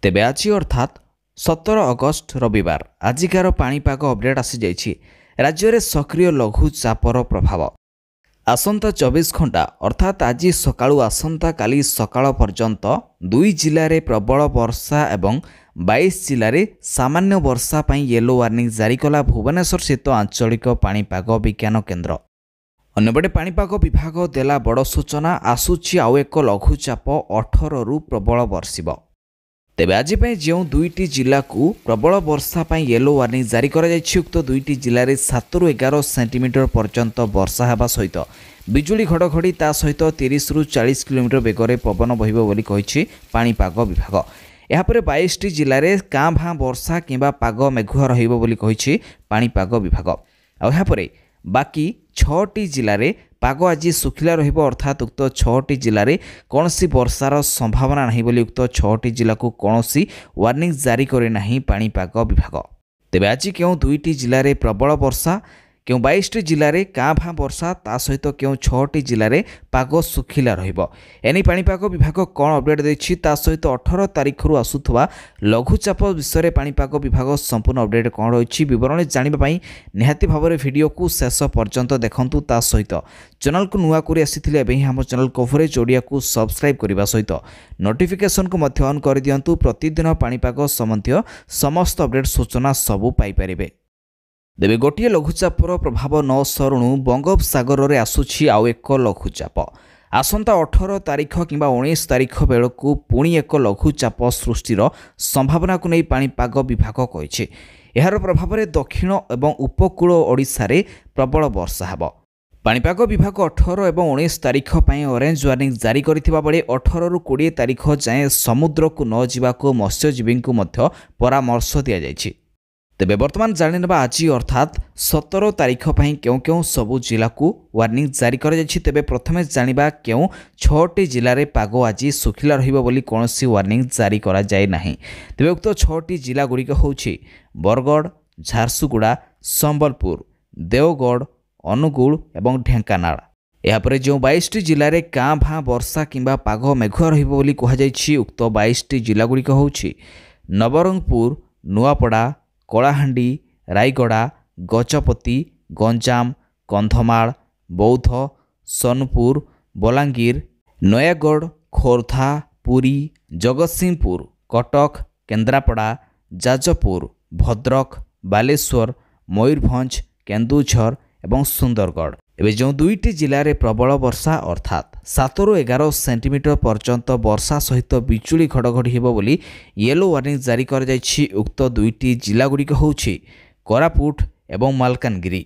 तेबे आज अर्थात 17 अगस्त रविवार आजिकार पाणीपाग अपडेट आसी जाइछि। राज्य में सक्रिय लघुचापर प्रभाव आसंता 24 घंटा अर्थात आज सकाळु आसंता काली सकाळ पर्यंत 2 जिले में प्रबल वर्षा एवं 22 जिले में सामान्य वर्षा पर येलो वार्निंग जारी कला भुवनेश्वर स्थित आंचलिक पाणीपाग विज्ञान केन्द्र। अन्यपटे पाणीपाग विभाग देला बड़ सूचना आसुची आउ एक लघुचाप 18 रु प्रबल वर्षिब। तेबे आज जो 2टी जिला को प्रबल वर्षा पर येलो वार्निंग जारी करा जायछि। उक्त 2टी जिले में 7 रु 11 सेंटीमीटर पर्यंत वर्षा हेबा सहित बिजुली घड़घड़ी ता सहित 30 रु 40 किलोमीटर बेगर पवन बहिबो बोली कहिछि पाणीपाग विभाग। यापर 22टी जिले में कां भां वर्षा किंबा पाग मेघुआ रहिबो बोली कहिछि पाणीपाग विभाग। आ यापर बाकी 6टी जिले में पाग आज सुखिला रहिबो अर्थात उक्त 6टी जिले में कौनसी वर्षार संभावना नहीं बोली उक्त 6टी जिला को कौनसी वार्निंग जारी करे नहीं पाणीपाग विभाग। तेबे आज क्यों 2टी जिले में प्रबल वर्षा क्यों 22टी जिले में कां भां वर्षा ता सहित क्यों 6टी जिले में पाग सुखिला रहिबो एनी पाणीपाग विभाग कौन अपडेट देछि ता सहित 18 तारिख रु आसुथवा लघुचाप विषय पाणीपाग विभाग संपूर्ण अपडेट कौन रही विवरण जानिबा पई निहाती भाବରେ वीडियो को शेष पर्यंत देखंतु। ता सहित चैनल को नुआ करी आसीथिले एबे हम चैनल कवरेज ओडिया को सब्सक्राइब करबा सहित नोटिफिकेशन को मध्य ऑन कर दियंतु। प्रतिदिन पाणीपाग संबंधी समस्त अपडेट सूचना सबु पाई परिबे। तेबे गोटे लघुचापर प्रभाव न सरुणु बंगोपसागर में आसुछि आउ एक लघुचाप। आसंता 18 तारिख किंबा 19 तारिख बेलू पुणी एक लघुचाप सृष्टिर संभावना को नहीं पाणीपाग विभाग कहिछि। एहार प्रभाव में दक्षिण एवं उपकूल ओडिशा रे प्रबल वर्षा हेब। पाणीपाग विभाग 18 एवं 19 तारिख पर ऑरेंज वार्निंग जारी करथिबा बेले 18 रु 20 तारिख जाए समुद्र को न जिबाको मत्स्यजीवी को मध्य परामर्श दिया जायछि। तेबे वर्तमान जानिनेबा आज अर्थात 17 तारिख पर क्यों क्यों सबु जिला को वार्निंग जारी कर जायछि। तेबे प्रथमे जानिबा क्यों 6टी जिले में पाग आज सुखिला रहिबो बोली कोनोसी वार्निंग जारी करा जाय नाही। तेबे उक्त 6टी जिला गुड़िक होछि बरगढ़, झारसुगुड़ा, संबलपुर, देवगढ़, अनुगुल एवं ढेंकानाल। यापर जो 22टी जिले में कां भां वर्षा किंबा पाग मेघुआ रहिबो बोली कहा जायछि। उक्त 22टी जिला गुड़िक होछि नवरंगपुर, नुआपड़ा, कलाहांडी, रायगड़ा, गजपति, गंजाम, कंधमाल, बौद्ध, सोनपुर, बलांगीर, नयागढ़, खोर्धा, पुरी, जगतसिंहपुर, कटक, केन्द्रापड़ा, जाजपुर, भद्रक, बालेश्वर, मयूरभंज, केन्दुझर एवं सुंदरगढ़। एवं जो 2टी जिले में प्रबल वर्षा अर्थात 7 रु 11 सेंटीमीटर पर्यंत वर्षा सहित बिजुली घड़घड़ी हेबो बोली येलो वार्निंग जारी कर जायछि। उक्त 2टी जिला गुड़िक होछि कोरापुट एवं मालकानगिरी।